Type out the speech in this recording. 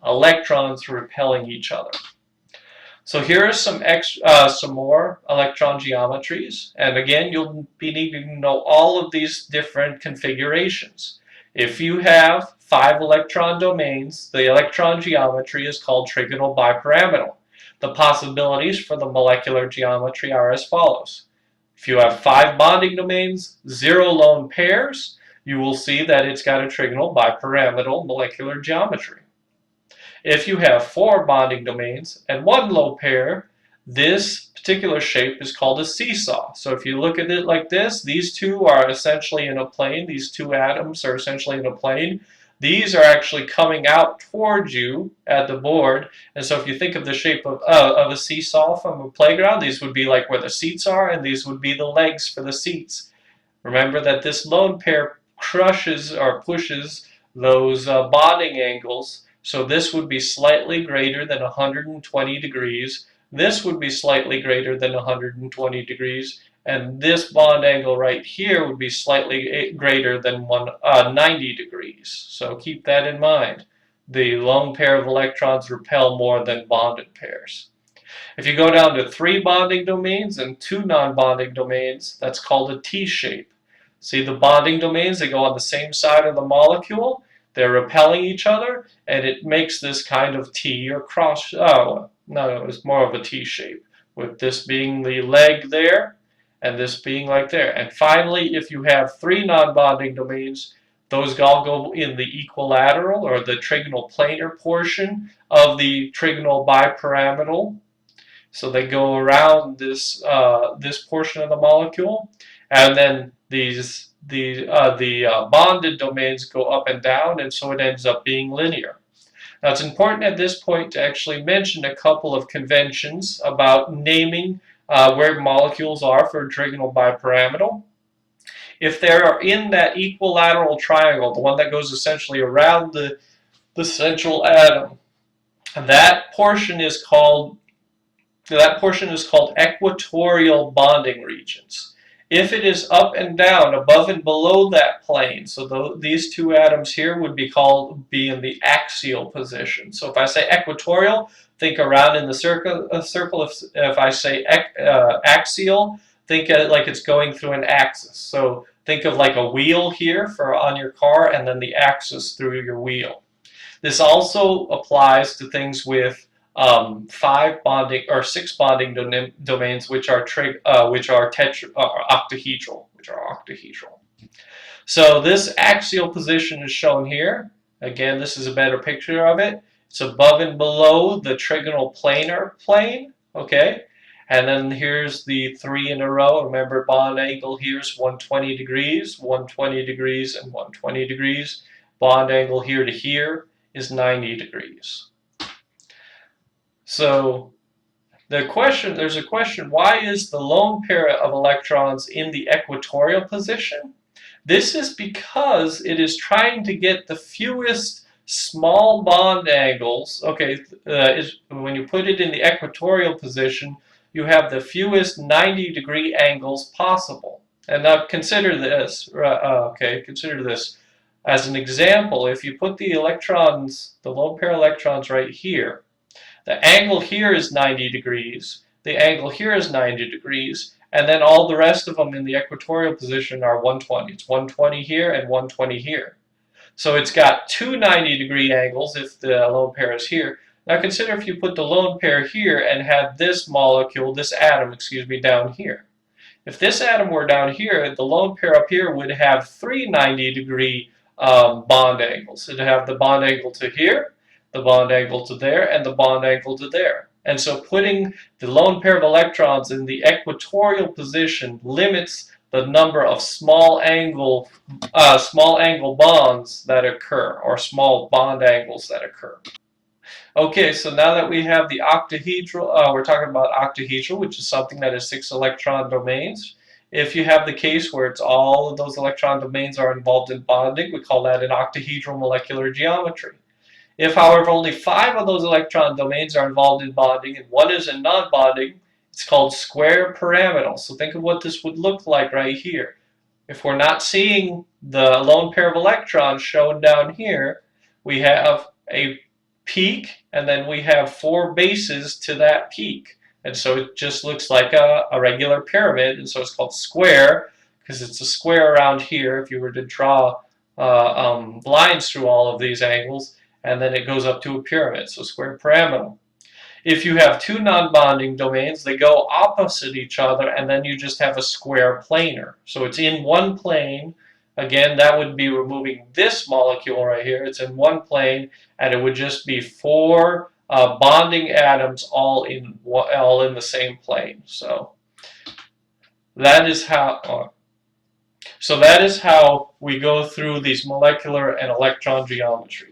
electrons repelling each other. So here are some more electron geometries, and again you'll be needing to know all of these different configurations. If you have 5 electron domains, the electron geometry is called trigonal bipyramidal. The possibilities for the molecular geometry are as follows. If you have 5 bonding domains, 0 lone pairs, you will see that it's got a trigonal bipyramidal molecular geometry. If you have 4 bonding domains and 1 lone pair, this particular shape is called a seesaw. So if you look at it like this, these two are essentially in a plane. These two atoms are essentially in a plane. These are actually coming out towards you at the board. And so if you think of the shape of a seesaw from a playground, these would be like where the seats are, and these would be the legs for the seats. Remember that this lone pair crushes or pushes those bonding angles. So this would be slightly greater than 120 degrees. This would be slightly greater than 120 degrees. And this bond angle right here would be slightly greater than 90 degrees. So keep that in mind. The lone pair of electrons repel more than bonded pairs. If you go down to 3 bonding domains and 2 non-bonding domains, that's called a T-shape. See the bonding domains, they go on the same side of the molecule. They're repelling each other, and it makes this kind of T or cross. Oh, no, it's more of a T shape, with this being the leg there, and this being like there. And finally, if you have 3 non-bonding domains, those all go in the equilateral or the trigonal planar portion of the trigonal bipyramidal. So they go around this this portion of the molecule, and then the bonded domains go up and down, and so it ends up being linear. Now it's important at this point to actually mention a couple of conventions about naming where molecules are for a trigonal bipyramidal. If they are in that equilateral triangle, the one that goes essentially around the central atom, that portion is called equatorial bonding regions. If it is up and down, above and below that plane, so these two atoms here would be in the axial position. So if I say equatorial, think around in the circle. If I say axial, think of it like it's going through an axis. So think of like a wheel here on your car, and then the axis through your wheel. This also applies to things with 5 bonding or 6 bonding domains, which are octahedral. So this axial position is shown here. Again, this is a better picture of it. It's above and below the trigonal planar plane. Okay, and then here's the 3 in a row. Remember, bond angle here is 120 degrees, 120 degrees, and 120 degrees. Bond angle here to here is 90 degrees. So there's a question, why is the lone pair of electrons in the equatorial position? This is because it is trying to get the fewest small bond angles. Okay, when you put it in the equatorial position, you have the fewest 90-degree angles possible. And now consider this, consider this as an example. If you put the lone pair electrons right here, the angle here is 90 degrees, the angle here is 90 degrees, and then all the rest of them in the equatorial position are 120. It's 120 here and 120 here. So it's got 2 90-degree angles if the lone pair is here. Now consider if you put the lone pair here and had this atom, down here. If this atom were down here, the lone pair up here would have 3 90-degree bond angles. It would have the bond angle to here, the bond angle to there, and the bond angle to there. And so putting the lone pair of electrons in the equatorial position limits the number of small angle bonds that occur, or small bond angles that occur. Okay, so now that we have the octahedral, we're talking about octahedral, which is something that is 6 electron domains. If you have the case where it's all of those electron domains are involved in bonding, we call that an octahedral molecular geometry. If, however, only 5 of those electron domains are involved in bonding and 1 is in non-bonding, it's called square pyramidal. So think of what this would look like right here. If we're not seeing the lone pair of electrons shown down here, we have a peak, and then we have 4 bases to that peak. And so it just looks like a regular pyramid, and so it's called square because it's a square around here if you were to draw lines through all of these angles, and then it goes up to a pyramid, so square pyramidal. If you have 2 non-bonding domains, they go opposite each other, and then you just have a square planar. So it's in one plane. Again, that would be removing this molecule right here. It's in one plane, and it would just be 4 bonding atoms all in the same plane. So that is how. So that is how we go through these molecular and electron geometries.